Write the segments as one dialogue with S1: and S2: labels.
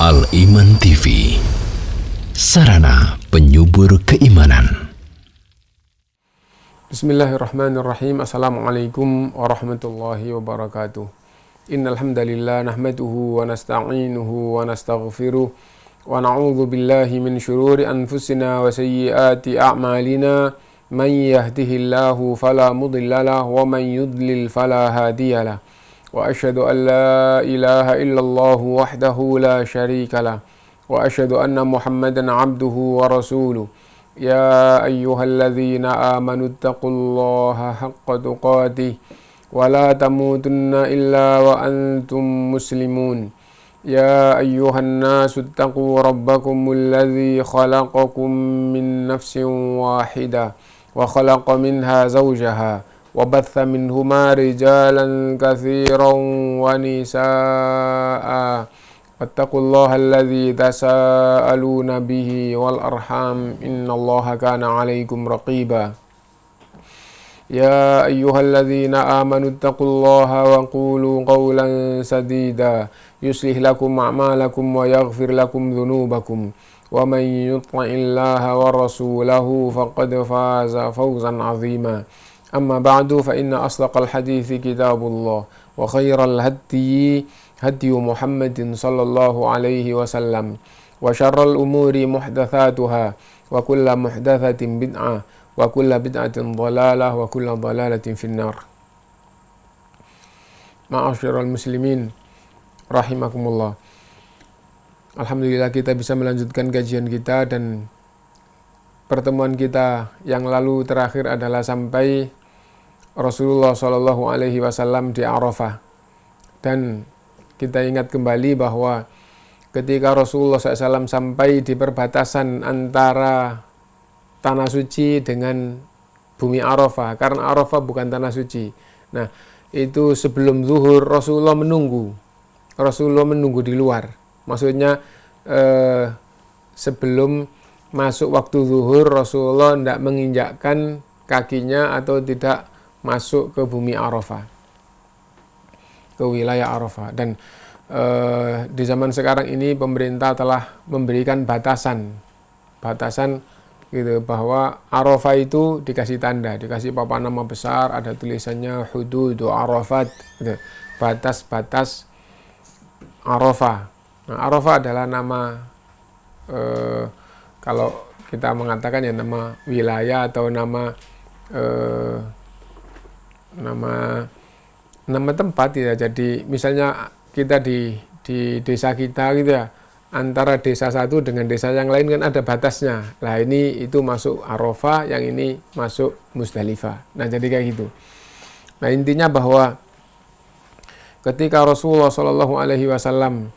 S1: Al-Iman TV, sarana penyubur keimanan.
S2: Bismillahirrahmanirrahim. Assalamualaikum warahmatullahi wabarakatuh. Innal hamdalillah nahmaduhu wa nasta'inuhu wa nastaghfiruh wa na'udzu billahi min shururi anfusina wa sayyiati a'malina. Man yahdihillahu fala mudilla lahu wa man yudlil fala hadiyalah. Wa asyhadu an la ilaha illallah wahdahu la syarika lah. Wa asyhadu anna Muhammadan abduhu wa rasuluh. Ya ayyuhalladzina amanu taqullaha haqqa tuqatih wa la tamutunna illa wa antum muslimun. Ya ayyuhan nasu taqu rabbakumul ladzi khalaqakum min nafsin wahidah wa khalaqa minha zawjaha wa batha minhuma rijalan katsiran wa nisaa'a. Wattaqullaha alladzi tasaaluna bihi wal arham innallaha kana 'alaikum raqiba. Ya ayyuhalladzina amanu taqullaha wa qulu qawlan sadida yuslih lakum a'malakum wa yaghfir lakum dhunubakum wa man yuti'illaha wa rasulahu faqad faza fawzan 'azima. Amma ba'du, fa inna asdaqal hadithi kitabullah wa khairal hadyi hadyu Muhammadin sallallahu alaihi wasallam wa syarral umuri muhdatsatuha wa kullu muhdatsatin bid'ah wa kullu bid'atin dhalalah wa kullu dhalalatin finnar. Ma'asyiral muslimin rahimakumullah. Alhamdulillah kita bisa melanjutkan kajian kita, dan pertemuan kita yang lalu terakhir adalah sampai Rasulullah Shallallahu Alaihi Wasallam di Arafah. Dan kita ingat kembali bahwa ketika Rasulullah SAW sampai di perbatasan antara tanah suci dengan bumi Arafah, karena Arafah bukan tanah suci. Nah, itu sebelum zuhur Rasulullah menunggu di luar. Maksudnya sebelum masuk waktu zuhur Rasulullah tidak menginjakkan kakinya atau tidak masuk ke bumi Arafah, ke wilayah Arafah. Dan di zaman sekarang ini pemerintah telah memberikan batasan gitu, bahwa Arafah itu dikasih tanda, dikasih papan nama besar, ada tulisannya hududu Arafat gitu, batas-batas Arafah. Nah, Arafah adalah nama kalau kita mengatakan ya nama wilayah atau nama tempat ya. Jadi misalnya kita di desa kita gitu ya, antara desa satu dengan desa yang lain kan ada batasnya. Nah, itu masuk Arafah, yang ini masuk Muzdalifah. Nah, jadi kayak gitu. Nah, intinya bahwa ketika Rasulullah Shallallahu Alaihi Wasallam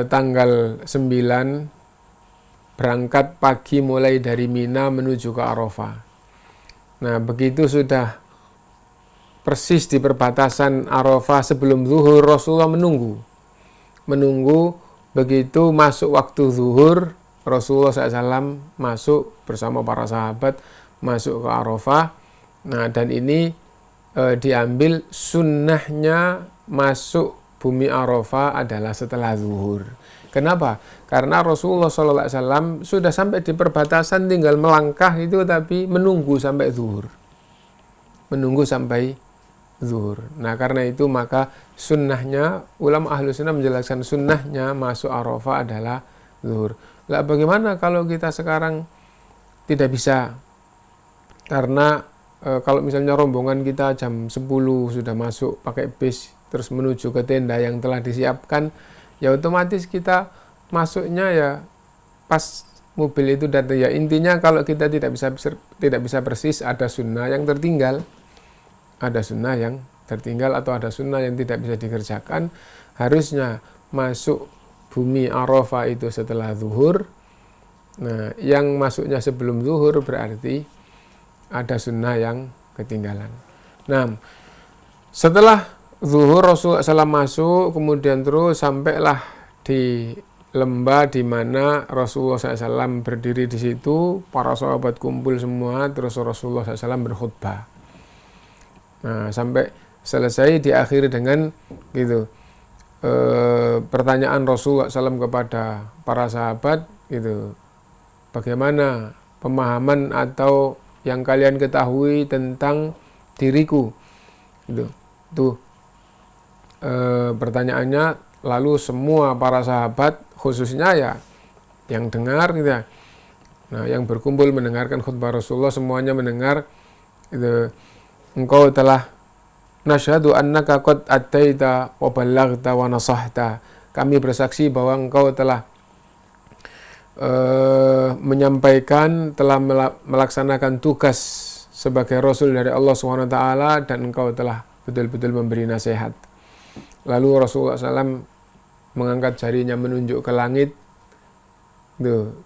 S2: tanggal 9 berangkat pagi mulai dari Mina menuju ke Arafah. Nah, begitu sudah persis di perbatasan Arafah sebelum zuhur, Rasulullah menunggu. Begitu masuk waktu zuhur, Rasulullah SAW masuk bersama para sahabat masuk ke Arafah. Nah, dan ini diambil sunnahnya masuk bumi Arafah adalah setelah zuhur. Kenapa? Karena Rasulullah SAW sudah sampai di perbatasan, tinggal melangkah itu, tapi menunggu sampai zuhur. Nah, karena itu maka sunnahnya, ulama ahlu sunnah menjelaskan sunnahnya masuk Arafah adalah zuhur. Lah, bagaimana kalau kita sekarang tidak bisa? Karena kalau misalnya rombongan kita jam 10 sudah masuk pakai bis terus menuju ke tenda yang telah disiapkan, ya otomatis kita masuknya ya pas mobil itu datang. Ya intinya kalau kita tidak bisa persis, ada sunnah yang tertinggal. Ada sunnah yang tertinggal atau ada sunnah yang tidak bisa dikerjakan. Harusnya masuk bumi Arafah itu setelah zuhur. Nah, yang masuknya sebelum zuhur berarti ada sunnah yang ketinggalan. Nah, setelah zuhur Rasulullah SAW masuk, kemudian terus sampailah di lembah di mana Rasulullah SAW berdiri di situ. Para sahabat kumpul semua, terus Rasulullah SAW berkhutbah. Nah, sampai selesai diakhiri dengan gitu, pertanyaan Rasulullah SAW kepada para sahabat gitu, bagaimana pemahaman atau yang kalian ketahui tentang diriku gitu. Tuh pertanyaannya, lalu semua para sahabat khususnya ya yang dengar gitu ya, nah yang berkumpul mendengarkan khutbah Rasulullah semuanya mendengar gitu, engkau telah nasyhadu annaka qad attaita wa ballaghta wa nasahta, kami bersaksi bahwa engkau telah menyampaikan, telah melaksanakan tugas sebagai Rasul dari Allah SWT, dan engkau telah betul-betul memberi nasihat. Lalu Rasulullah SAW mengangkat jarinya menunjuk ke langit,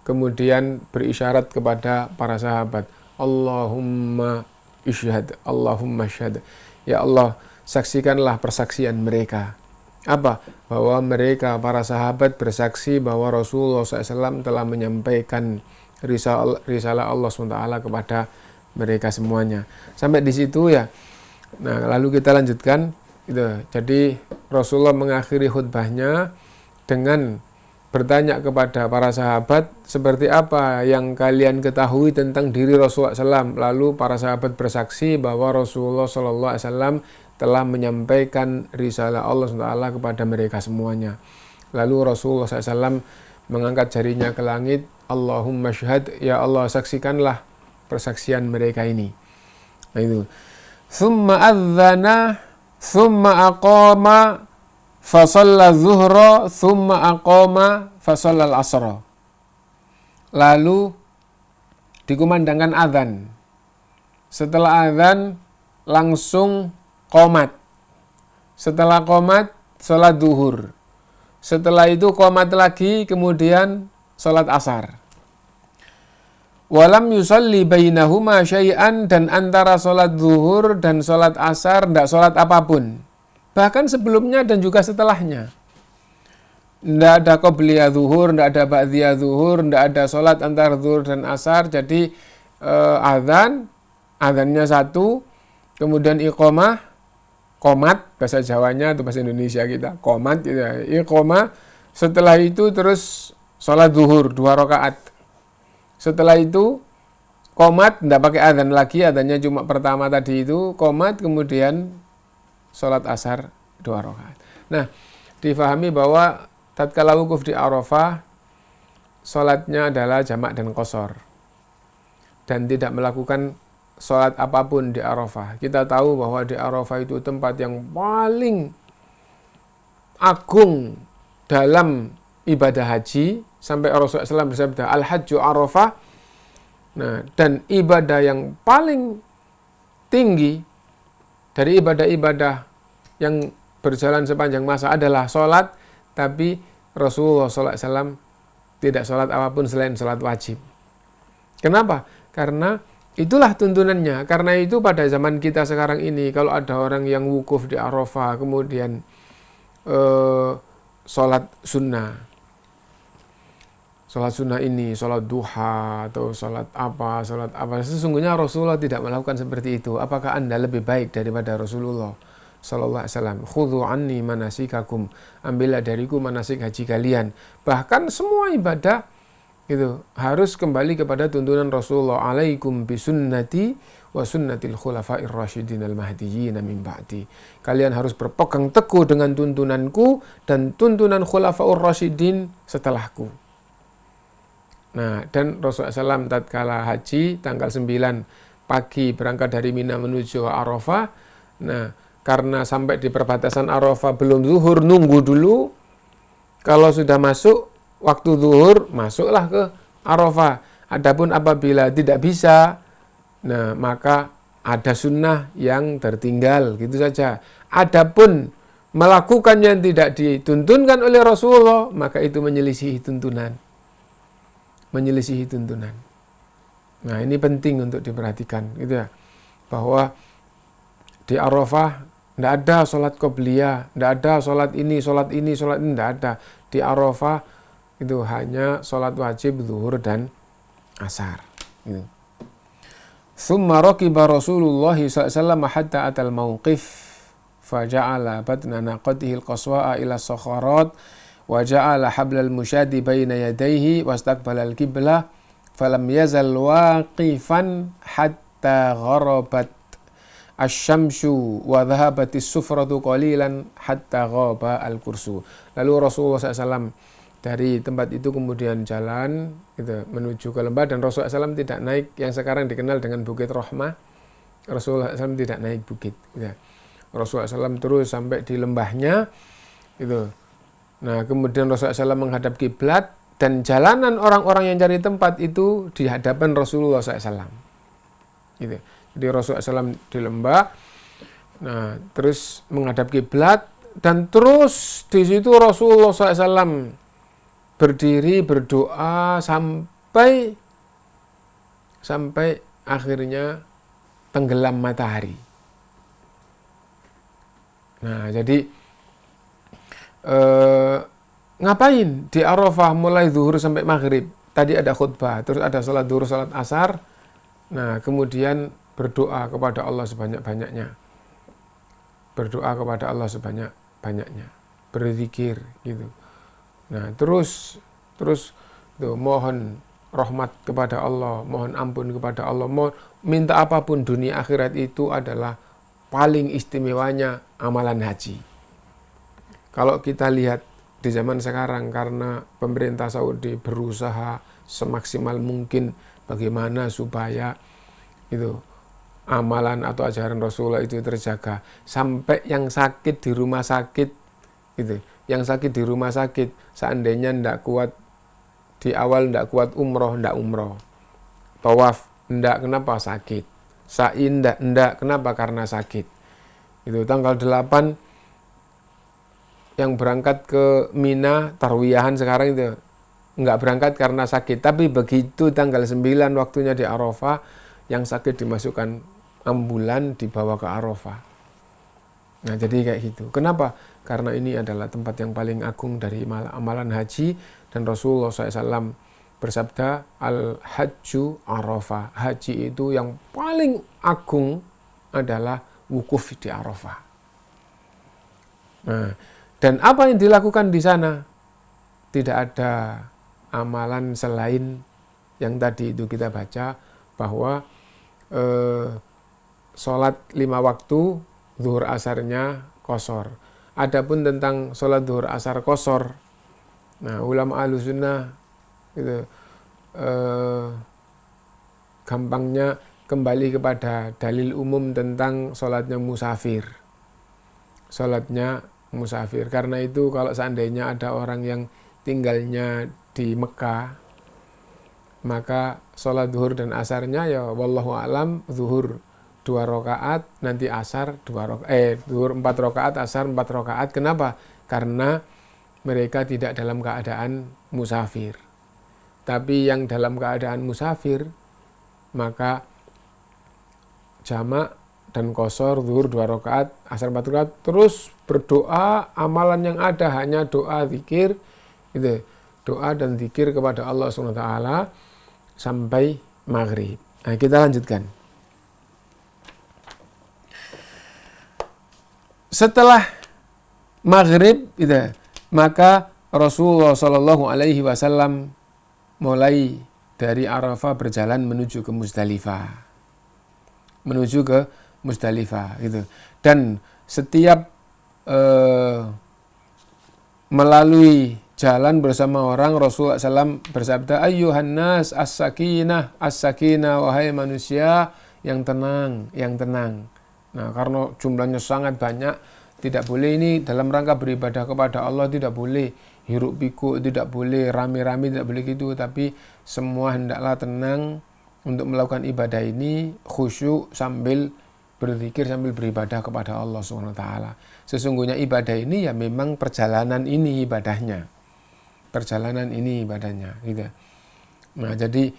S2: kemudian berisyarat kepada para sahabat, Allahumma isyhad, Allahumma syhad, ya Allah saksikanlah persaksian mereka. Apa? Bahwa mereka, para sahabat bersaksi bahwa Rasulullah SAW telah menyampaikan risalah Allah SWT kepada mereka semuanya. Sampai di situ ya. Nah, lalu kita lanjutkan gitu. Jadi Rasulullah mengakhiri khutbahnya dengan bertanya kepada para sahabat, seperti apa yang kalian ketahui tentang diri Rasulullah SAW. Lalu para sahabat bersaksi bahwa Rasulullah SAW telah menyampaikan risalah Allah SWT kepada mereka semuanya. Lalu Rasulullah SAW mengangkat jarinya ke langit, Allahumma syhad, ya Allah saksikanlah persaksian mereka ini. Nah itu. Thumma adzana, thumma aqama, fasalla zuhra, thumma aqama, fasalla al-asra. Lalu dikumandangkan adzan. Setelah adzan langsung qomat. Setelah qomat, sholat duhur. Setelah itu qomat lagi, kemudian sholat asar. Walam yusalli bainahuma syai'an, dan antara sholat duhur dan sholat asar tidak sholat apapun. Bahkan sebelumnya dan juga setelahnya. Tidak ada qobliyah duhur, tidak ada ba'diyah duhur, tidak ada sholat antara duhur dan asar. Jadi adzannya satu, kemudian iqomah, qomat, bahasa Jawanya atau bahasa Indonesia kita, qomat gitu ya, iqomah. Setelah itu terus sholat duhur 2 rakaat. Setelah itu qomat, tidak pakai adzan lagi, adzannya cuma pertama tadi itu, qomat, kemudian sholat asar 2 rakaat. Nah, difahami bahwa tatkala wukuf di Arafah, sholatnya adalah jamak dan qashar, dan tidak melakukan sholat apapun di Arafah. Kita tahu bahwa di Arafah itu tempat yang paling agung dalam ibadah haji, sampai Rasulullah SAW bersabda, Al-Hajju Arafah. Nah, dan ibadah yang paling tinggi dari ibadah-ibadah yang berjalan sepanjang masa adalah sholat, tapi Rasulullah SAW tidak sholat apapun selain sholat wajib. Kenapa? Karena itulah tuntunannya. Karena itu pada zaman kita sekarang ini, kalau ada orang yang wukuf di Arafah, kemudian sholat sunnah ini, sholat duha, atau sholat apa, sesungguhnya Rasulullah tidak melakukan seperti itu. Apakah Anda lebih baik daripada Rasulullah Sallallahu Alaihi Wasallam? Khudhu anni manasikakum, ambillah dariku manasik haji kalian. Bahkan semua ibadah itu harus kembali kepada tuntunan Rasulullah, alaikum bisunnati wa sunnatil khulafa'ir rasyidin al-mahdiyyin min ba'di. Kalian harus berpegang teguh dengan tuntunanku dan tuntunan khulafa'ur rasyidin setelahku. Nah, dan Rasulullah SAW tatkala haji tanggal 9 pagi berangkat dari Mina menuju Arafah. Nah, karena sampai di perbatasan Arafah belum zuhur, nunggu dulu. Kalau sudah masuk waktu zuhur, masuklah ke Arafah. Adapun apabila tidak bisa, nah maka ada sunnah yang tertinggal, gitu saja. Adapun melakukan yang tidak dituntunkan oleh Rasulullah, maka itu menyelisihi tuntunan. Nah, ini penting untuk diperhatikan, gitu ya. Bahwa di Arafah tidak ada sholat qobliyah, tidak ada sholat ini, tidak ada. Di Arafah itu hanya sholat wajib zuhur dan asar. Gitu. Tsumma raqiba Rasulullah SAW hatta atal mauqif faja'ala batna naqatihi al-qaswa'a ila sakharat wa ja'ala hablal musyadi baina yadayhi wastaqbala al-qiblah falam yazal waqifan hatta gharabat asy-syamsu wa dhahabatis sufratu qalilan hatta ghaba al-kursu. Lalu Rasulullah SAW dari tempat itu kemudian jalan gitu, menuju ke lembah, dan Rasulullah SAW tidak naik yang sekarang dikenal dengan Bukit Rahmah. Rasulullah SAW tidak naik bukit gitu. Rasulullah SAW terus sampai di lembahnya gitu. Nah kemudian Rasulullah SAW menghadap kiblat, dan jalanan orang-orang yang cari tempat itu di hadapan Rasulullah SAW gitu. Jadi Rasulullah SAW di lembah, nah terus menghadap kiblat, dan terus di situ Rasulullah SAW berdiri berdoa sampai akhirnya tenggelam matahari. Nah jadi ngapain di Arafah mulai zuhur sampai maghrib? Tadi ada khutbah, terus ada sholat zuhur, sholat asar. Nah kemudian berdoa kepada Allah sebanyak-banyaknya. Berdoa kepada Allah sebanyak-banyaknya. Berzikir gitu. Nah terus tuh, mohon rahmat kepada Allah, mohon ampun kepada Allah, mohon minta apapun. Dunia akhirat itu adalah paling istimewanya amalan haji. Kalau kita lihat di zaman sekarang, karena pemerintah Saudi berusaha semaksimal mungkin bagaimana supaya itu amalan atau ajaran Rasulullah itu terjaga, sampai yang sakit di rumah sakit gitu. Yang sakit di rumah sakit, seandainya ndak kuat di awal, ndak kuat umroh, ndak umroh. Tawaf, ndak, kenapa? Sakit. Sa'i, ndak, kenapa? Karena sakit. Itu tanggal 8 yang berangkat ke Mina, tarwiyahan sekarang itu, nggak berangkat karena sakit. Tapi begitu tanggal 9 waktunya di Arafah, yang sakit dimasukkan ambulan, dibawa ke Arafah. Nah jadi kayak gitu. Kenapa? Karena ini adalah tempat yang paling agung dari amalan haji, dan Rasulullah SAW bersabda, al-hajju Arafah. Haji itu yang paling agung adalah wukuf di Arafah. Nah, dan apa yang dilakukan di sana? Tidak ada amalan selain yang tadi itu kita baca, bahwa sholat 5 waktu, zuhur asarnya qashar. Adapun tentang sholat zuhur asar qashar, nah ulama Ahlussunnah itu gampangnya kembali kepada dalil umum tentang sholatnya musafir. Sholatnya musafir. Karena itu kalau seandainya ada orang yang tinggalnya di Mekah, maka sholat zuhur dan asarnya ya wallahu alam, zuhur 2 rakaat, nanti asar 2 rakaat, zuhur 4 rakaat, asar 4 rakaat. Kenapa? Karena mereka tidak dalam keadaan musafir. Tapi yang dalam keadaan musafir, maka jamak dan qashar, zuhur 2 rakaat, asar 4 rakaat, terus berdoa. Amalan yang ada hanya doa, zikir, gitu. Doa dan zikir kepada Allah SWT sampai maghrib. Nah, kita lanjutkan. Setelah maghrib gitu, maka Rasulullah SAW mulai dari Arafah berjalan menuju ke Muzdalifah gitu. Dan setiap melalui jalan bersama orang, Rasulullah SAW bersabda, ayyuhan nas as-sakinah, as-sakinah, wahai manusia yang tenang, yang tenang. Nah, karena jumlahnya sangat banyak, tidak boleh ini dalam rangka beribadah kepada Allah, tidak boleh hiruk pikuk, tidak boleh rame-rame, tidak boleh gitu. Tapi semua hendaklah tenang untuk melakukan ibadah ini, khusyuk sambil berzikir, sambil beribadah kepada Allah SWT. Sesungguhnya ibadah ini ya memang perjalanan ini ibadahnya. Perjalanan ini ibadahnya gitu. Nah, jadi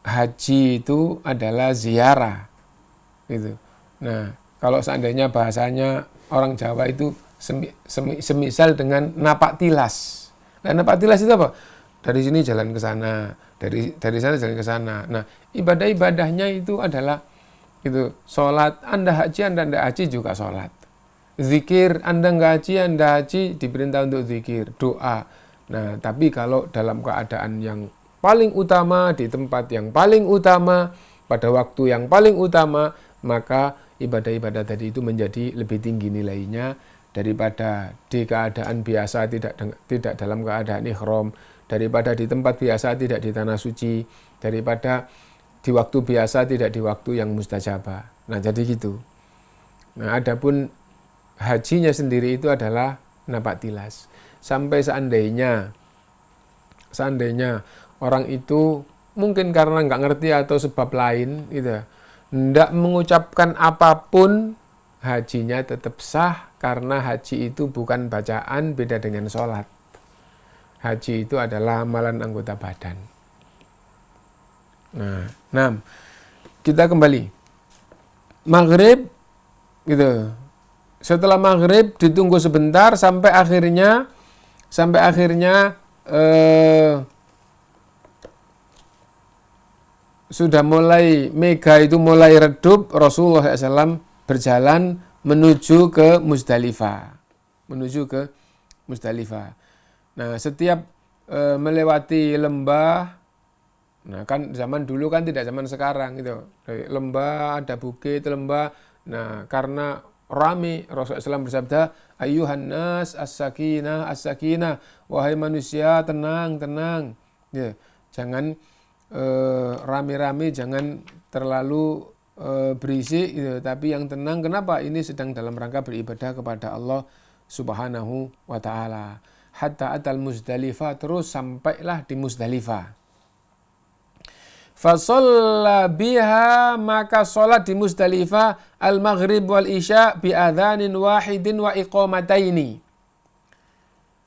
S2: haji itu adalah ziarah gitu. Nah, kalau seandainya bahasanya orang Jawa itu semisal dengan napak tilas. Nah, napak tilas itu apa? Dari sini jalan ke sana, dari sana jalan ke sana. Nah, ibadah-ibadahnya itu adalah Itu sholat, Anda haji, Anda tidak haji juga sholat. Zikir, Anda nggak haji, Anda haji, diperintah untuk zikir, doa. Nah, tapi kalau dalam keadaan yang paling utama, di tempat yang paling utama, pada waktu yang paling utama, maka ibadah-ibadah tadi itu menjadi lebih tinggi nilainya daripada di keadaan biasa, tidak dalam keadaan ihram, daripada di tempat biasa, tidak di tanah suci, daripada di waktu biasa, tidak di waktu yang mustajabah. Nah, jadi gitu. Nah, adapun hajinya sendiri itu adalah napak tilas. Sampai seandainya orang itu mungkin karena nggak ngerti atau sebab lain, gitu, nggak mengucapkan apapun, hajinya tetap sah, karena haji itu bukan bacaan, beda dengan sholat. Haji itu adalah amalan anggota badan. Nah, kita kembali. Maghrib, gitu. Setelah maghrib ditunggu sebentar sampai akhirnya sudah mulai mega itu mulai redup, Rasulullah SAW berjalan menuju ke Muzdalifah. Nah, setiap melewati lembah, nah kan zaman dulu kan tidak zaman sekarang gitu. Dari lembah ada bukit lembah. Nah, karena rame, Rasulullah SAW bersabda, ayyuhan nas as-sakinah as-sakinah, wahai manusia tenang. Ya, jangan rame-rame, jangan terlalu berisik gitu, tapi yang tenang. Kenapa? Ini sedang dalam rangka beribadah kepada Allah Subhanahu wa ta'ala. Hatta atal Muzdalifah, terus sampailah di Muzdalifah. Fasalla biha, maka sholat di Muzdalifah al-maghrib wal isya bi adzanin wahidin wa iqamataini.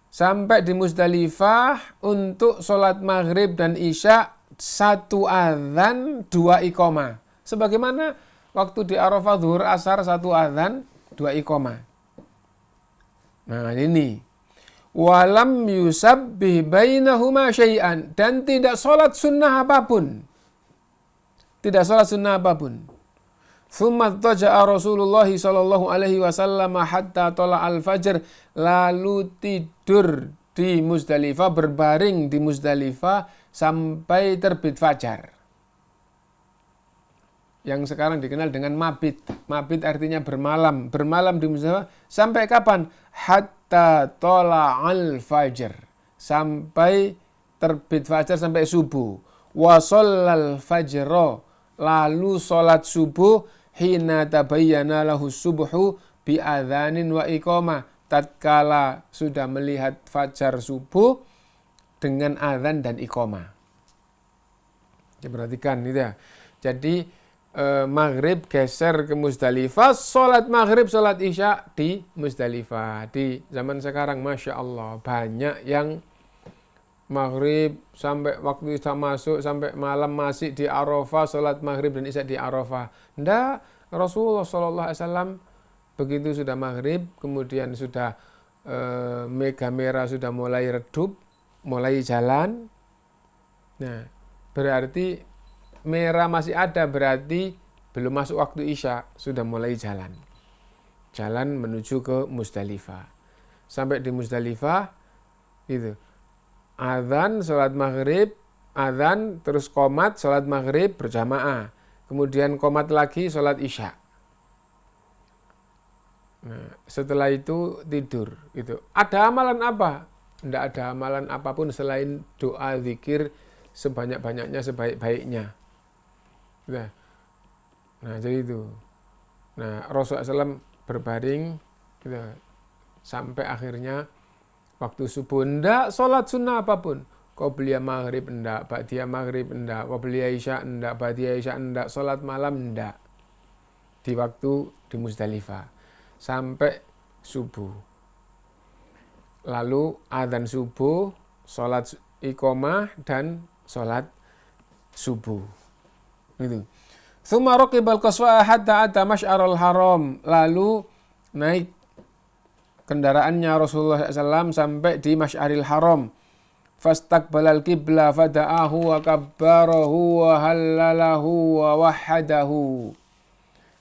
S2: Sampai di Muzdalifah untuk sholat maghrib dan isya, satu adzan, dua iqamah. Sebagaimana waktu di Arafah zuhur asar, satu adzan, dua iqamah. Nah, ini walam yusabbih bainahuma syai'an, dan tidak sholat sunnah apapun. Tsumma taja'a Rasulullah sallallahu alaihi wasallam hatta tala al-fajr, lalu tidur di Muzdalifah, berbaring di Muzdalifah sampai terbit fajar. Yang sekarang dikenal dengan mabit. Mabit artinya bermalam. Bermalam di Muzdalifah sampai kapan? Hatta tala al-fajr, sampai terbit fajar, sampai subuh. Wa shallal fajra, lalu sholat subuh, hina tabayyana lahu subuhu bi adzanin wa iqamah, tatkala sudah melihat fajar subuh dengan adzan dan iqamah. Perhatikan itu ya. Jadi maghrib geser ke Muzdalifah, sholat maghrib, sholat isya di Muzdalifah. Di zaman sekarang Masya Allah banyak yang maghrib sampai waktu isya masuk, sampai malam masih di Arafah, sholat maghrib dan isya di Arafah. Ndak, Rasulullah SAW begitu sudah maghrib, kemudian sudah mega merah sudah mulai redup, mulai jalan. Nah, berarti merah masih ada, berarti belum masuk waktu isya, sudah mulai jalan menuju ke Muzdalifah. Sampai di Muzdalifah itu adzan sholat maghrib, adzan terus qomat sholat maghrib berjamaah, kemudian qomat lagi sholat isya. Nah, setelah itu tidur. Itu ada amalan apa? Tidak ada amalan apapun selain doa zikir sebanyak-banyaknya, sebaik-baiknya. Nah, jadi itu. Nah, Rasulullah SAW berbaring gitu, sampai akhirnya waktu subuh. Ndak sholat sunnah apapun. Qobliyah maghrib ndak, ba'diyah maghrib ndak, qobliyah isya ndak, ba'diyah isya ndak, sholat malam ndak. Di waktu di Muzdalifah sampai subuh. Lalu adzan subuh, sholat iqamah dan sholat subuh. Gitu. Tsumma raqibal qaswa hatta ata masy'arul haram, lalu naik kendaraannya Rasulullah SAW sampai di Masy'aril Haram. Fastaqbalal qibla fada'ahu wa kabbarahu wa hallalahu wa wahhadahu.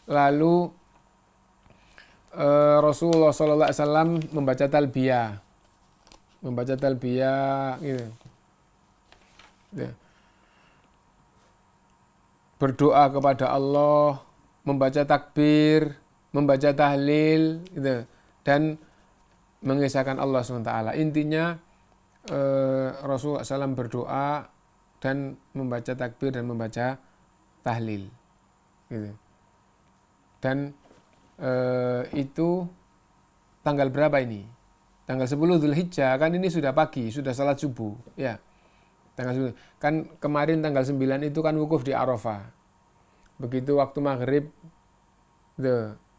S2: lalu Rasulullah SAW membaca talbiyah, gitu. Ya. Berdoa kepada Allah, membaca takbir, membaca tahlil, gitu, dan mengisahkan Allah SWT. Intinya Rasulullah SAW berdoa dan membaca takbir dan membaca tahlil, gitu. Dan itu tanggal berapa ini? Tanggal 10 Dzulhijjah, kan ini sudah pagi, sudah salat subuh, ya. Tanggal 10. Kan kemarin tanggal 9 itu kan wukuf di Arafah. Begitu waktu maghrib,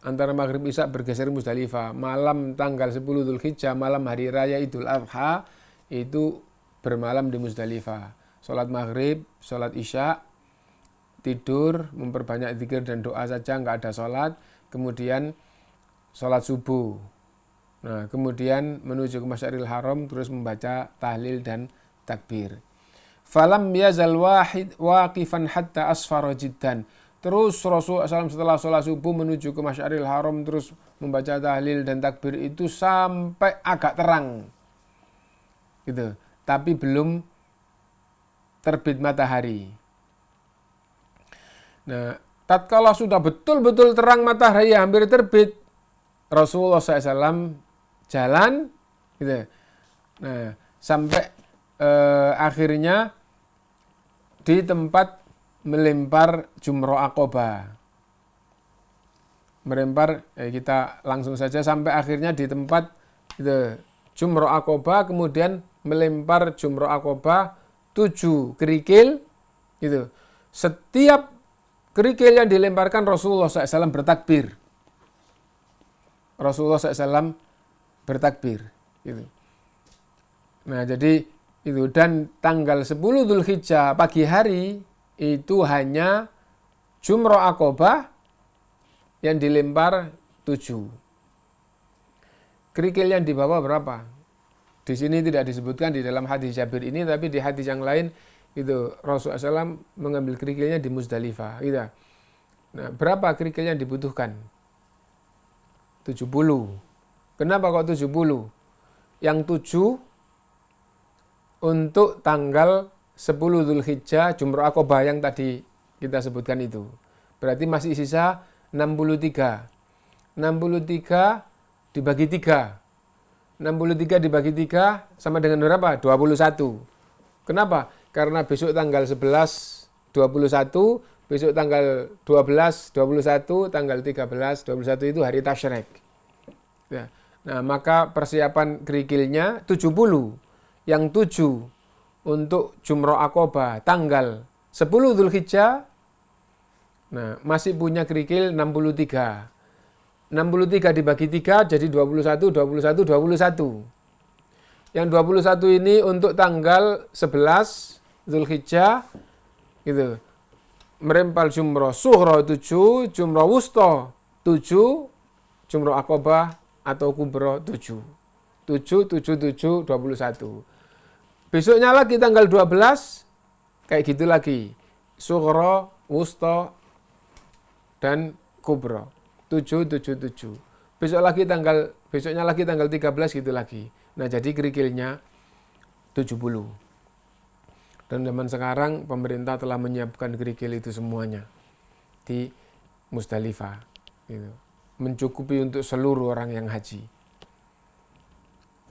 S2: antara maghrib isya bergeser Musdalifah. Malam tanggal 10 Dzulhijjah, malam hari raya Idul Adha, itu bermalam di Musdalifah. Sholat maghrib, sholat isya, tidur, memperbanyak zikir dan doa saja, nggak ada sholat. Kemudian sholat subuh. Nah, kemudian menuju ke Masjidil Haram, terus membaca tahlil dan takbir. Falam yazal waqifan hatta asfara jiddan. Terus Rasulullah SAW setelah sholat subuh menuju ke Masjidil Haram, terus membaca tahlil dan takbir itu sampai agak terang, gitu. Tapi belum terbit matahari. Nah, tatkala sudah betul-betul terang matahari hampir terbit, Rasulullah SAW jalan, gitu. Nah, sampai akhirnya di tempat melempar Jumrah Aqobah. Kita langsung saja sampai akhirnya di tempat gitu, Jumrah Aqobah, kemudian melempar Jumrah Aqobah 7 kerikil, gitu. Setiap kerikil yang dilemparkan Rasulullah SAW bertakbir. Rasulullah SAW bertakbir, gitu. Nah, jadi itu, dan tanggal 10 Dzulhijjah pagi hari itu hanya Jumrah Aqobah yang dilempar 7. Kerikil yang dibawa berapa? Di sini tidak disebutkan di dalam hadis Jabir ini, tapi di hadis yang lain itu Rasulullah SAW mengambil kerikilnya di Musdalifah, gitu. Nah, berapa kerikil yang dibutuhkan? 70. Kenapa kok 70? Yang 7 untuk tanggal 10 Dzulhijjah Jumrah Aqobah yang tadi kita sebutkan itu. Berarti masih sisa 63. 63 dibagi 3. 63 dibagi 3 sama dengan berapa? 21. Kenapa? Karena besok tanggal 11 21, besok tanggal 12 21, tanggal 13 21 itu hari Tasyrik. Ya. Nah, maka persiapan kerikilnya 70. Yang 7 untuk Jumrah Aqobah tanggal 10 Dzulhijjah. Nah, masih punya kerikil 63. 63 dibagi 3 jadi 21, 21, 21. Yang 21 ini untuk tanggal 11 Dzulhijjah, gitu. Merempal Jumrah Sughra 7, Jumrah Wusta 7, Jumrah Aqobah atau Kubra 7. 7, 7, 7, 21. Besoknya lagi tanggal 12, kayak gitu lagi. Sughra, Wusta, dan Kubra. 7, 7, 7. Besoknya lagi tanggal 13 gitu lagi. Nah, jadi kerikilnya 70. Dan zaman sekarang pemerintah telah menyiapkan kerikil itu semuanya di Musdalifah, gitu. Mencukupi untuk seluruh orang yang haji.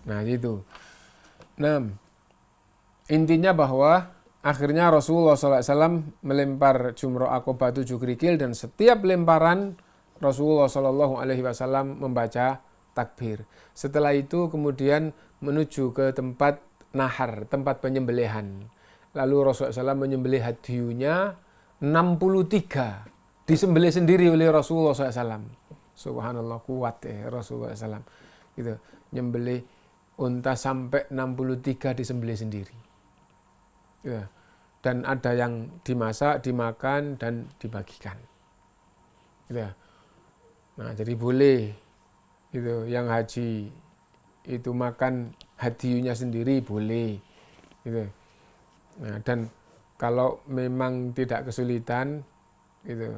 S2: Nah, gitu. Nah, intinya bahwa akhirnya Rasulullah SAW melempar Jumrah Aqobah 7 kerikil, dan setiap lemparan Rasulullah SAW membaca takbir. Setelah itu kemudian menuju ke tempat nahar, tempat penyembelihan. Lalu Rasulullah SAW menyembelih hadiyunya 63. Disembelih sendiri oleh Rasulullah SAW. Subhanallah, kuat ya Rasulullah SAW. Gitu. Nyembelih unta sampai 63 disembelih sendiri. Ya. Dan ada yang dimasak, dimakan, dan dibagikan. Ya. Nah, jadi boleh gitu, yang haji itu makan hadiyunya sendiri boleh, gitu. Nah, dan kalau memang tidak kesulitan, gitu,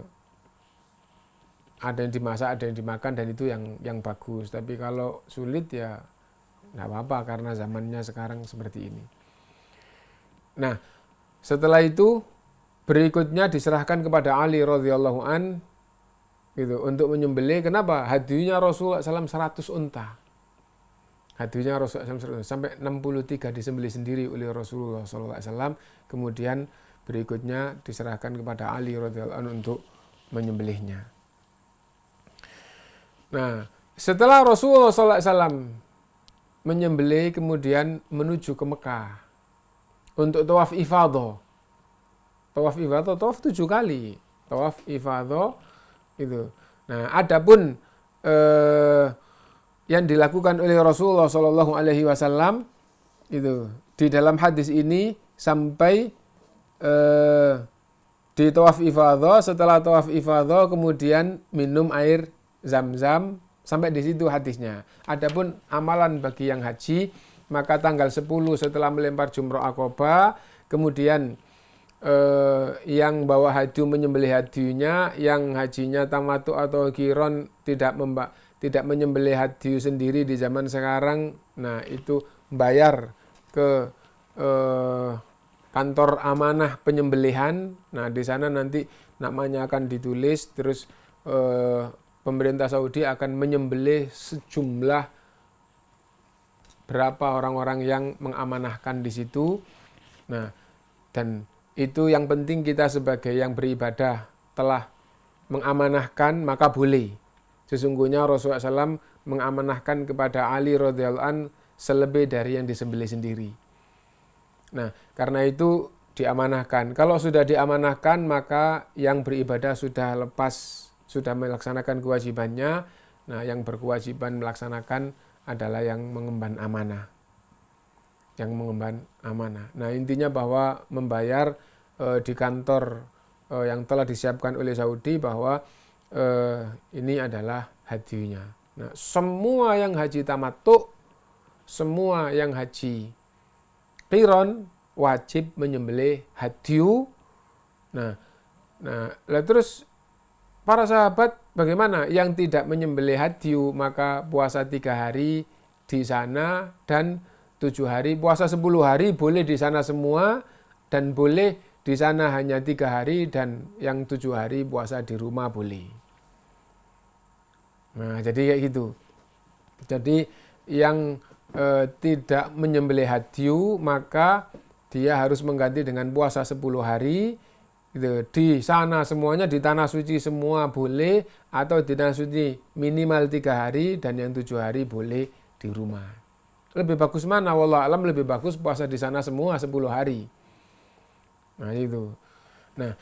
S2: ada yang dimasak, ada yang dimakan, dan itu yang bagus. Tapi kalau sulit ya nggak apa-apa karena zamannya sekarang seperti ini. Nah, setelah itu berikutnya diserahkan kepada Ali radhiyallahu an gitu untuk menyembelih. Kenapa? Hadiyunya Rasulullah SAW 100 unta. Hadiyunya Rasulullah SAW sampai 63 disembelih sendiri oleh Rasulullah SAW. Kemudian berikutnya diserahkan kepada Ali radhiyallahu an untuk menyembelihnya. Nah, setelah Rasulullah SAW menyembelih, kemudian menuju ke Mekah untuk tawaf ifadah. Tawaf ifadah, tawaf 7 kali. Tawaf ifadah itu. Nah, adapun yang dilakukan oleh Rasulullah SAW itu di dalam hadis ini sampai di tawaf ifadah. Setelah tawaf ifadah kemudian minum air Zam-zam, sampai di situ hadisnya. Adapun amalan bagi yang haji, maka tanggal 10 setelah melempar jumrah Aqabah, kemudian yang bawa hadiu menyembelih hadiunya, yang hajinya tamatu atau qiron tidak menyembelih hadiu sendiri di zaman sekarang, nah itu bayar ke kantor amanah penyembelihan. Nah di sana nanti namanya akan ditulis, terus pemerintah Saudi akan menyembelih sejumlah berapa orang-orang yang mengamanahkan di situ. Nah, dan itu yang penting kita sebagai yang beribadah telah mengamanahkan, maka boleh. Sesungguhnya Rasulullah SAW mengamanahkan kepada Ali radhiyallahu an selebih dari yang disembelih sendiri. Nah, karena itu diamanahkan. Kalau sudah diamanahkan, maka yang beribadah sudah lepas, sudah melaksanakan kewajibannya. Nah, yang berkewajiban melaksanakan adalah yang mengemban amanah. Yang mengemban amanah. Nah, intinya bahwa membayar di kantor yang telah disiapkan oleh Saudi, bahwa ini adalah hadiunya. Nah, semua yang haji tamattu, semua yang haji qiron wajib menyembelih hadiu. Nah, terus para sahabat bagaimana? Yang tidak menyembelih hadiu maka puasa 3 hari di sana dan 7 hari, puasa 10 hari boleh di sana semua, dan boleh di sana hanya 3 hari, dan yang 7 hari puasa di rumah boleh. Nah, jadi kayak gitu. Jadi yang tidak menyembelih hadiu maka dia harus mengganti dengan puasa 10 hari. Gitu. Di sana semuanya, di tanah suci semua boleh, atau di tanah suci minimal 3 hari, dan yang 7 hari boleh di rumah. Lebih bagus mana? Wallahu alam, lebih bagus puasa di sana semua 10 hari. Nah itu. Nah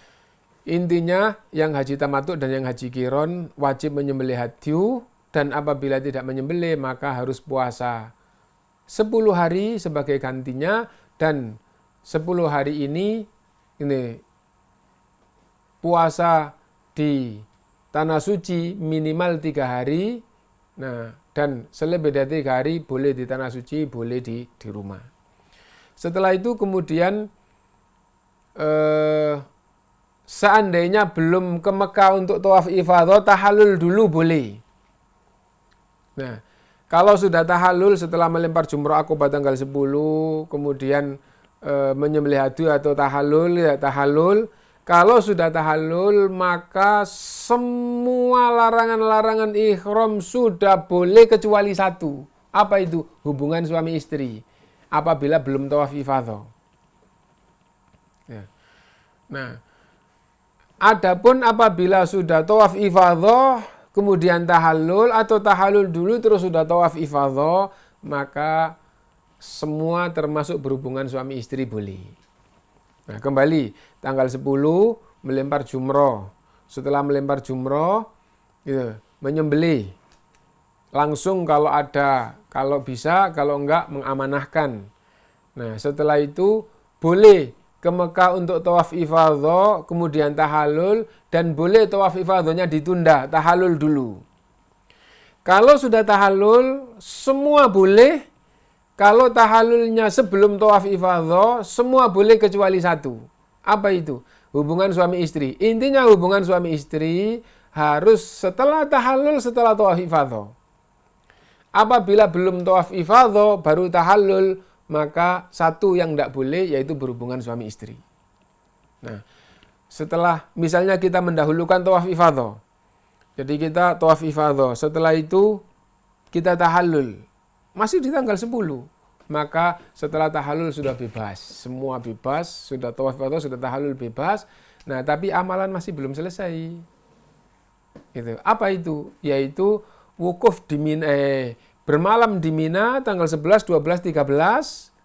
S2: intinya yang haji tamattu dan yang haji qiron wajib menyembelih hadiu, dan apabila tidak menyembelih maka harus puasa 10 hari sebagai gantinya, dan 10 hari ini puasa di tanah suci minimal 3 hari. Nah, dan selebih dari 3 hari boleh di tanah suci, boleh di rumah. Setelah itu kemudian seandainya belum ke Mekah untuk tawaf ifadah, tahallul dulu boleh. Nah, kalau sudah tahallul setelah melempar jumrah Aqabah tanggal 10, kemudian menyembelih hadiu atau tahallul. Kalau sudah tahallul, maka semua larangan-larangan ihram sudah boleh kecuali satu. Apa itu? Hubungan suami istri. Apabila belum tawaf ifadah. Ya. Nah, adapun apabila sudah tawaf ifadah, kemudian tahallul, atau tahallul dulu terus sudah tawaf ifadah, maka semua termasuk berhubungan suami istri boleh. Nah, kembali tanggal 10 melempar jumrah. Setelah melempar jumrah, menyembelih. Langsung kalau ada, kalau bisa, kalau enggak mengamanahkan. Nah, setelah itu boleh ke Mekah untuk tawaf ifadah, kemudian tahallul, dan boleh tawaf ifadahnya ditunda, tahallul dulu. Kalau sudah tahallul, semua boleh. Kalau tahallulnya sebelum tawaf ifadah, semua boleh kecuali satu. Apa itu? Hubungan suami istri. Intinya hubungan suami istri harus setelah tahallul, setelah tawaf ifadah. Apabila belum tawaf ifadah, baru tahallul, maka satu yang tidak boleh yaitu berhubungan suami istri. Nah, setelah misalnya kita mendahulukan tawaf ifadah, jadi kita tawaf ifadah, setelah itu kita tahallul, masih di tanggal 10, maka setelah tahallul sudah bebas, semua bebas, sudah tawaf ifadah, sudah tahallul bebas. Nah, tapi amalan masih belum selesai. Gitu. Apa itu? Yaitu wukuf di Mina, bermalam di Mina tanggal 11, 12, 13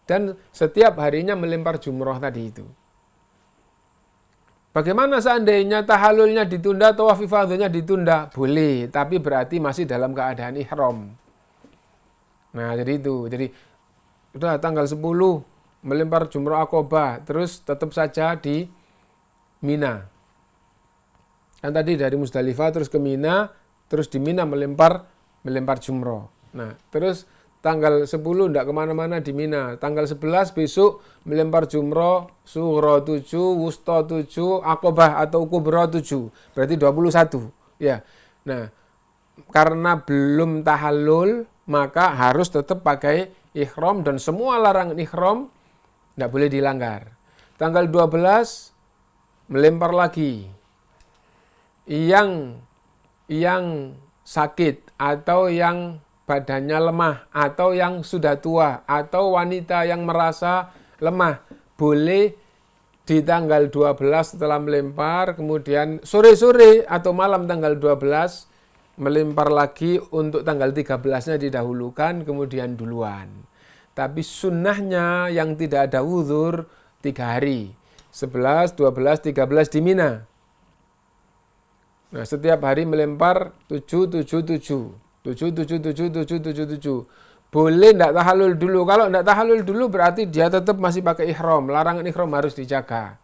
S2: dan setiap harinya melempar jumroh tadi itu. Bagaimana seandainya tahallulnya ditunda, tawaf ifadahnya ditunda? Boleh, tapi berarti masih dalam keadaan ihram. Nah, jadi itu. Jadi udah tanggal 10 melempar jumroh Aqobah, terus tetap saja di Mina. Kan tadi dari Musdalifah terus ke Mina, terus di Mina melempar jumroh. Nah, terus tanggal 10 tidak kemana-mana di Mina. Tanggal 11 besok melempar jumroh, Sughra 7, Wusta 7, Aqobah atau Kubra 7. Berarti 21. Ya. Nah, karena belum tahallul, maka harus tetap pakai ihram dan semua larangan ihram tidak boleh dilanggar. Tanggal 12 melempar lagi. Yang sakit atau yang badannya lemah atau yang sudah tua atau wanita yang merasa lemah boleh di tanggal 12 setelah melempar, kemudian sore-sore atau malam tanggal 12 melempar lagi, untuk tanggal 13-nya didahulukan kemudian duluan. Tapi sunnahnya yang tidak ada uzur 3 hari, 11, 12, 13 di Mina. Nah, setiap hari melempar 7, 7, 7. 7, 7, 7, 7, 7, 7. Boleh tidak tahallul dulu. Kalau tidak tahallul dulu berarti dia tetap masih pakai ihram. Larangan ihram harus dijaga.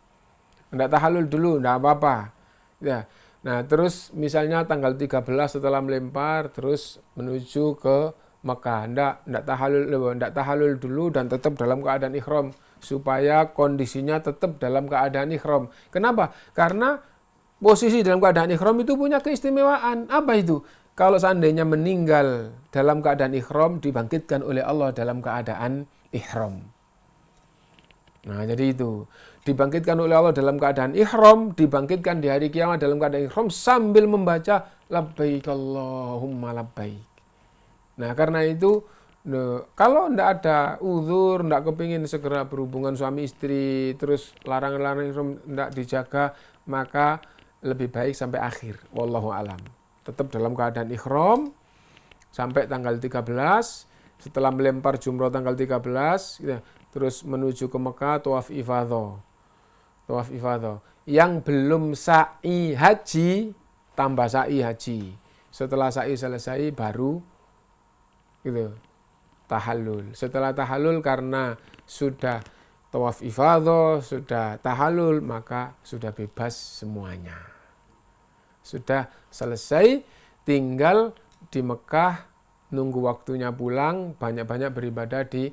S2: Tidak tahallul dulu, tidak apa-apa. Ya. Nah, terus misalnya tanggal 13 setelah melempar, terus menuju ke Mekah. Tidak tahallul dulu dan tetap dalam keadaan ihram. Supaya kondisinya tetap dalam keadaan ihram. Kenapa? Karena posisi dalam keadaan ihram itu punya keistimewaan. Apa itu? Kalau seandainya meninggal dalam keadaan ihram, dibangkitkan oleh Allah dalam keadaan ihram. Nah, jadi itu. Dibangkitkan oleh Allah dalam keadaan ihram, dibangkitkan di hari kiamat dalam keadaan ihram sambil membaca labbaik Allahumma labbaik. Nah, karena itu kalau tidak ada uzur, tidak kepingin segera berhubungan suami istri, terus larangan-larangan ihram tidak dijaga, maka lebih baik sampai akhir. Wallahu alam. Tetap dalam keadaan ihram sampai tanggal 13. Setelah melempar jumroh tanggal 13, ya, terus menuju ke Mekah, tawaf ifadah. Tawaf ifadah. Yang belum sa'i haji, tambah sa'i haji. Setelah sa'i selesai baru gitu, tahallul. Setelah tahallul karena sudah tawaf ifadah, sudah tahallul, maka sudah bebas semuanya. Sudah selesai, tinggal di Mekah, nunggu waktunya pulang, banyak-banyak beribadah di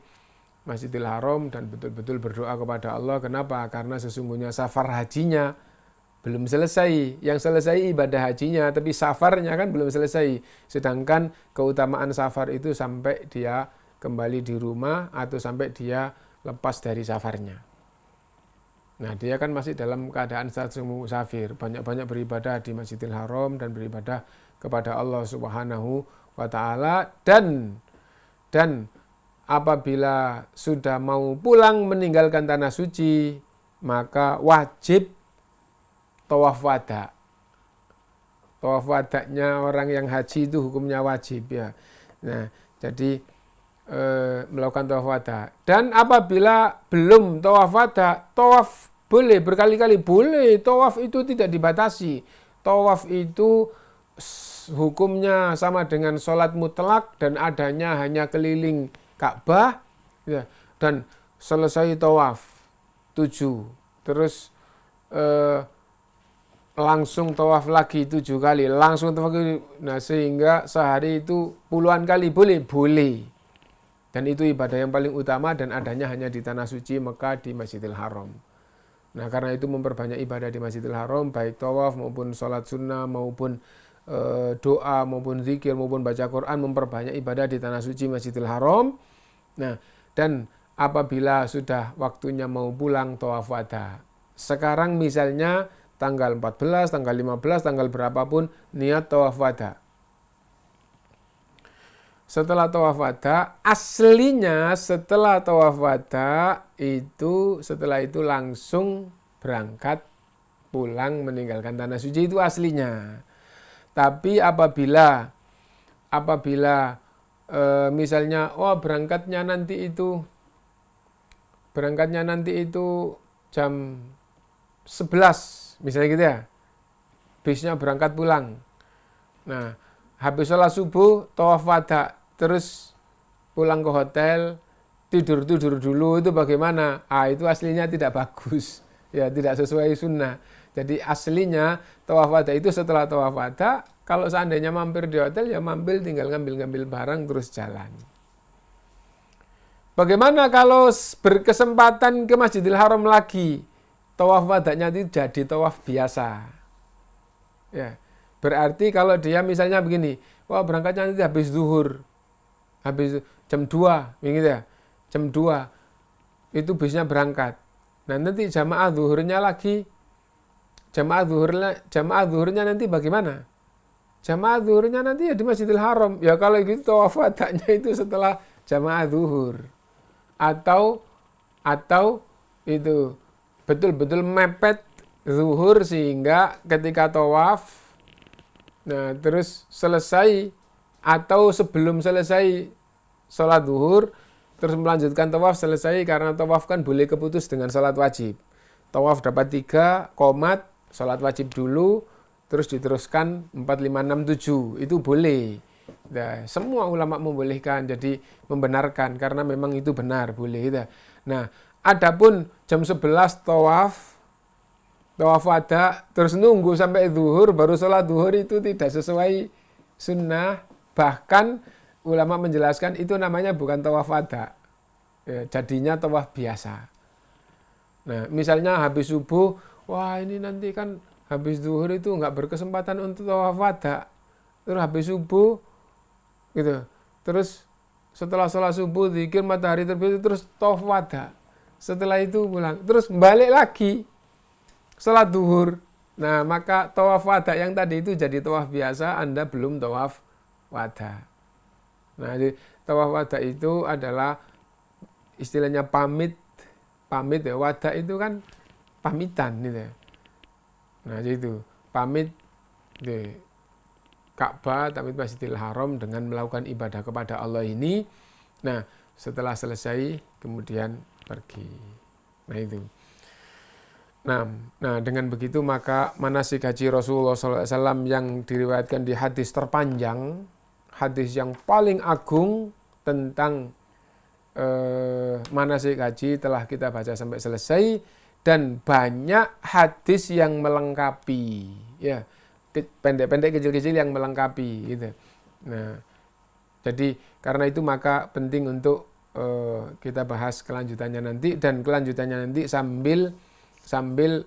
S2: Masjidil Haram dan betul-betul berdoa kepada Allah. Kenapa? Karena sesungguhnya safar hajinya belum selesai. Yang selesai ibadah hajinya, tapi safarnya kan belum selesai. Sedangkan keutamaan safar itu sampai dia kembali di rumah atau sampai dia lepas dari safarnya. Nah, dia kan masih dalam keadaan status musafir, banyak-banyak beribadah di Masjidil Haram dan beribadah kepada Allah Subhanahu wa taala, dan apabila sudah mau pulang meninggalkan tanah suci, maka wajib tawaf wada. Tawaf wadanya orang yang haji itu hukumnya wajib, ya. Nah, jadi melakukan tawaf wada. Dan apabila belum tawaf wada, tawaf boleh berkali-kali, boleh. Tawaf itu tidak dibatasi. Tawaf itu hukumnya sama dengan sholat mutlak dan adanya hanya keliling Ka'bah, ya. Dan selesai tawaf 7, terus langsung tawaf lagi 7 kali, langsung tawaf lagi. Nah, sehingga sehari itu puluhan kali boleh. Dan itu ibadah yang paling utama dan adanya hanya di tanah suci Mekah, di Masjidil Haram. Nah, karena itu memperbanyak ibadah di Masjidil Haram, baik tawaf maupun sholat sunnah maupun doa maupun zikir maupun baca Quran, memperbanyak ibadah di tanah suci Masjidil Haram. Nah, dan apabila sudah waktunya mau pulang, tawaf wada. Sekarang misalnya tanggal 14, tanggal 15, tanggal berapapun, niat tawaf wada. Setelah tawaf wada, aslinya setelah tawaf wada setelah itu langsung berangkat pulang meninggalkan tanah suci, itu aslinya. Tapi apabila misalnya berangkatnya nanti itu jam 11 misalnya gitu ya, bisnya berangkat pulang. Nah, habis sholat subuh tawaf wada terus pulang ke hotel, tidur dulu, itu bagaimana? Itu aslinya tidak bagus, ya, tidak sesuai sunnah. Jadi aslinya tawaf wada itu setelah tawaf wada, kalau seandainya mampir di hotel ya mampir, tinggal ngambil barang terus jalan. Bagaimana kalau berkesempatan ke Masjidil Haram lagi, tawaf wadanya itu jadi tawaf biasa? Ya, berarti kalau dia misalnya begini, berangkatnya nanti habis zuhur, habis jam 2, begitu ya, jam 2 itu bisnya berangkat. Nah, nanti jamaah zuhurnya nanti bagaimana? Jamaah zuhurnya nanti ya di Masjidil Haram. Ya kalau gitu tawaf wadanya itu setelah jamaah zuhur. Atau itu betul-betul mepet zuhur sehingga ketika tawaf, nah terus selesai atau sebelum selesai sholat zuhur terus melanjutkan tawaf, selesai, karena tawaf kan boleh keputus dengan sholat wajib. Tawaf dapat 3 qomat, sholat wajib dulu, terus diteruskan 4, 5, 6, 7, itu boleh. Nah, semua ulama membolehkan, jadi membenarkan, karena memang itu benar, boleh. Nah, adapun jam 11 tawaf wada, terus nunggu sampai zuhur, baru sholat zuhur, itu tidak sesuai sunnah. Bahkan ulama menjelaskan itu namanya bukan tawaf wada, ya, jadinya tawaf biasa. Nah, misalnya habis subuh, ini nanti kan habis zuhur itu nggak berkesempatan untuk tawaf wada, terus habis subuh gitu, terus setelah sholat subuh zikir matahari terbit terus tawaf wada, setelah itu pulang terus balik lagi sholat zuhur. Nah, maka tawaf wada yang tadi itu jadi tawaf biasa, Anda belum tawaf wada. Nah, jadi tawaf wada itu adalah istilahnya pamit ya, wada itu kan pamitan gitu ya. Nah, jadi itu pamit di Ka'bah, pamit Masjidil Haram dengan melakukan ibadah kepada Allah ini. Nah, setelah selesai kemudian pergi. Nah, itu. Nah, dengan begitu maka manasik haji Rasulullah SAW yang diriwayatkan di hadis terpanjang, hadis yang paling agung tentang manasik haji telah kita baca sampai selesai, dan banyak hadis yang melengkapi, ya, pendek-pendek kecil-kecil yang melengkapi gitu. Nah, jadi karena itu maka penting untuk kita bahas kelanjutannya nanti, dan kelanjutannya nanti sambil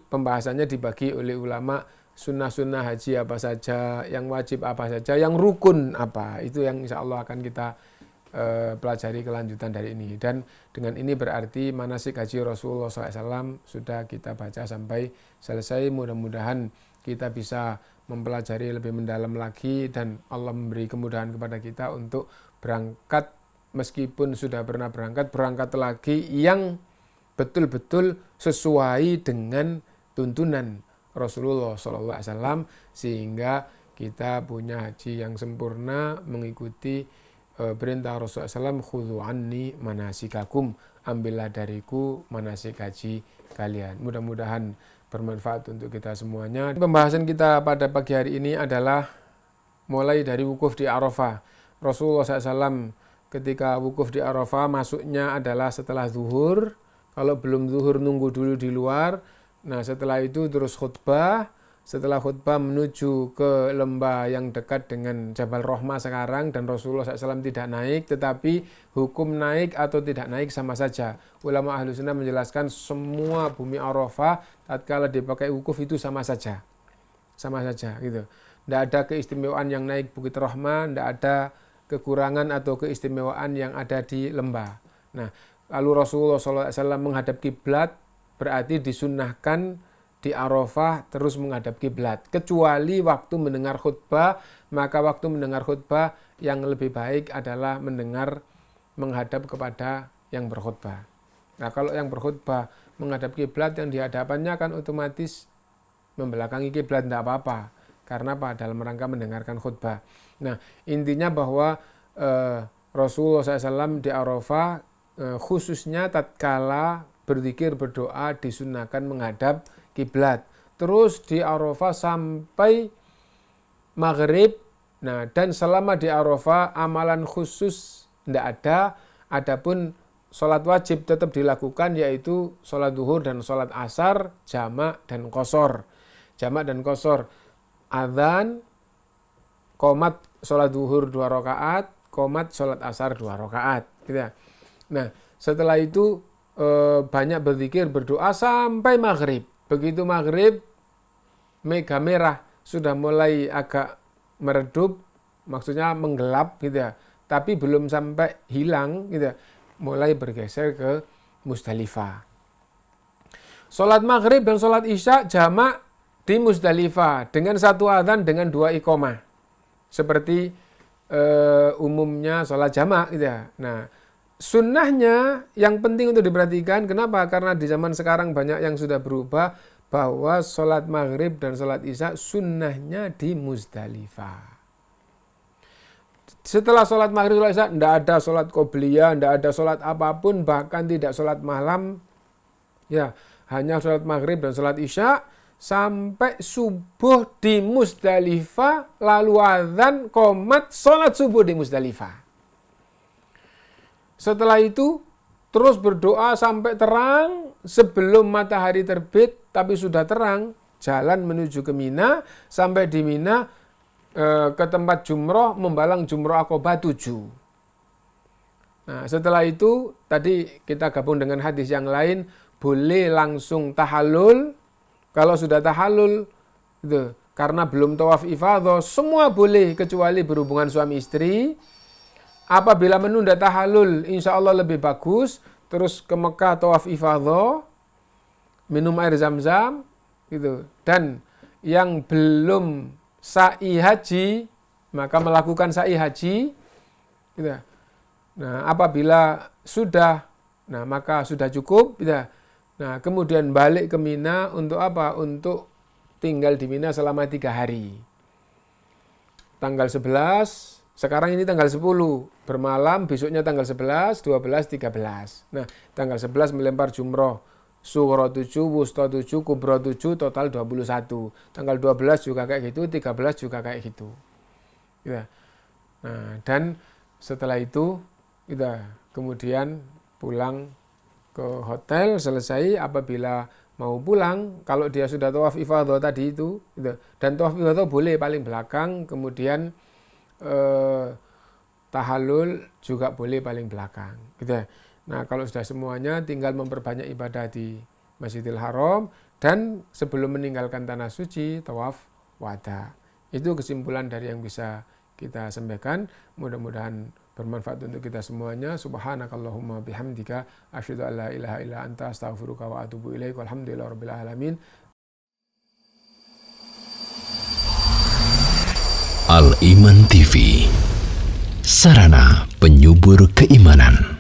S2: pembahasannya dibagi oleh ulama, sunnah-sunnah haji apa saja, yang wajib apa saja, yang rukun apa, itu yang insya Allah akan kita pelajari kelanjutan dari ini. Dan dengan ini berarti manasik haji Rasulullah SAW sudah kita baca sampai selesai. Mudah-mudahan kita bisa mempelajari lebih mendalam lagi, dan Allah memberi kemudahan kepada kita untuk berangkat, meskipun sudah pernah berangkat lagi yang betul-betul sesuai dengan tuntunan Rasulullah SAW, sehingga kita punya haji yang sempurna mengikuti perintah Rasulullah SAW, khudhu anni manasikakum, ambillah dariku manasik haji kalian. Mudah-mudahan bermanfaat untuk kita semuanya. Pembahasan kita pada pagi hari ini adalah mulai dari wukuf di Arafah. Rasulullah SAW ketika wukuf di Arafah masuknya adalah setelah zuhur. Kalau belum zuhur nunggu dulu di luar. Nah, setelah itu terus khutbah. Setelah khutbah menuju ke lembah yang dekat dengan Jabal Rahmah sekarang, dan Rasulullah SAW tidak naik, tetapi hukum naik atau tidak naik sama saja. Ulama ahlu sunnah menjelaskan semua bumi Arafah tatkala dipakai wukuf itu sama saja gitu. Tidak ada keistimewaan yang naik Bukit Rahman, tidak ada kekurangan atau keistimewaan yang ada di lembah. Nah, lalu Rasulullah SAW menghadap kiblat berarti disunnahkan di Arafah terus menghadap kiblat. Kecuali waktu mendengar khutbah, maka waktu mendengar khutbah yang lebih baik adalah menghadap kepada yang berkhutbah. Nah, kalau yang berkhutbah menghadap kiblat, yang di hadapannya kan otomatis membelakangi kiblat, tidak apa-apa. Karena apa? Dalam rangka mendengarkan khutbah. Nah, intinya bahwa Rasulullah SAW di Arafah khususnya tatkala berzikir berdoa disunnahkan menghadap kiblat. Terus di Arafah sampai maghrib. Nah, dan selama di Arafah amalan khusus tidak ada. Adapun sholat wajib tetap dilakukan, yaitu sholat duhur dan sholat asar, jamak dan qashar. Jamak dan qashar. Adzan, qomat sholat duhur 2 rakaat, qomat sholat asar 2 rakaat. Gitu ya. Nah, setelah itu banyak berzikir berdoa sampai maghrib. Begitu maghrib, mega merah sudah mulai agak meredup, maksudnya menggelap gitu ya. Tapi belum sampai hilang gitu ya. Mulai bergeser ke Musdalifah. Sholat maghrib dan sholat isya jamak di Musdalifah dengan 1 adzan dengan 2 iqamah. Seperti umumnya sholat jamak gitu ya. Nah, sunnahnya yang penting untuk diperhatikan. Kenapa? Karena di zaman sekarang banyak yang sudah berubah, bahwa sholat maghrib dan sholat isya sunnahnya di Musdalifah. Setelah sholat maghrib sholat isya tidak ada sholat qobliyah, tidak ada sholat apapun, bahkan tidak sholat malam. Ya, hanya sholat maghrib dan sholat isya sampai subuh di Musdalifah, lalu adzan, qomat, sholat subuh di Musdalifah. Setelah itu terus berdoa sampai terang, sebelum matahari terbit tapi sudah terang, jalan menuju ke Mina, sampai di Mina ke tempat jumroh, membalang jumroh Aqobah 7. Nah, setelah itu tadi kita gabung dengan hadis yang lain, boleh langsung tahallul. Kalau sudah tahallul gitu, karena belum tawaf ifadhah, semua boleh kecuali berhubungan suami istri. Apabila menunda tahallul, insya Allah lebih bagus. Terus ke Mekah tawaf ifadhah, minum air zam-zam gitu. Dan yang belum sa'i haji, maka melakukan sa'i haji gitu. Nah, apabila sudah, nah maka sudah cukup gitu. Nah, kemudian balik ke Mina untuk apa? Untuk tinggal di Mina selama 3 hari. Tanggal 11, sekarang ini tanggal 10, bermalam, besoknya tanggal 11, 12, 13. Nah, tanggal 11 melempar jumroh, sughra 7, wusta 7, kubra 7, total 21. Tanggal 12 juga kayak gitu, 13 juga kayak gitu. Ya. Nah, dan setelah itu kita kemudian pulang ke hotel, selesai. Apabila mau pulang, kalau dia sudah tawaf ifadhah tadi itu gitu. Dan tawaf ifadhah boleh paling belakang, kemudian tahallul juga boleh paling belakang gitu. Nah, kalau sudah semuanya tinggal memperbanyak ibadah di Masjidil Haram, dan sebelum meninggalkan tanah suci tawaf wada. Itu kesimpulan dari yang bisa kita sampaikan. Mudah-mudahan bermanfaat untuk kita semuanya. Subhanakallahumma bihamdika asyhadu an la ilaha illa anta astaghfiruka wa atubu ilaik. Walhamdulillahirabbil alamin.
S1: Al Iman TV, sarana penyubur keimanan.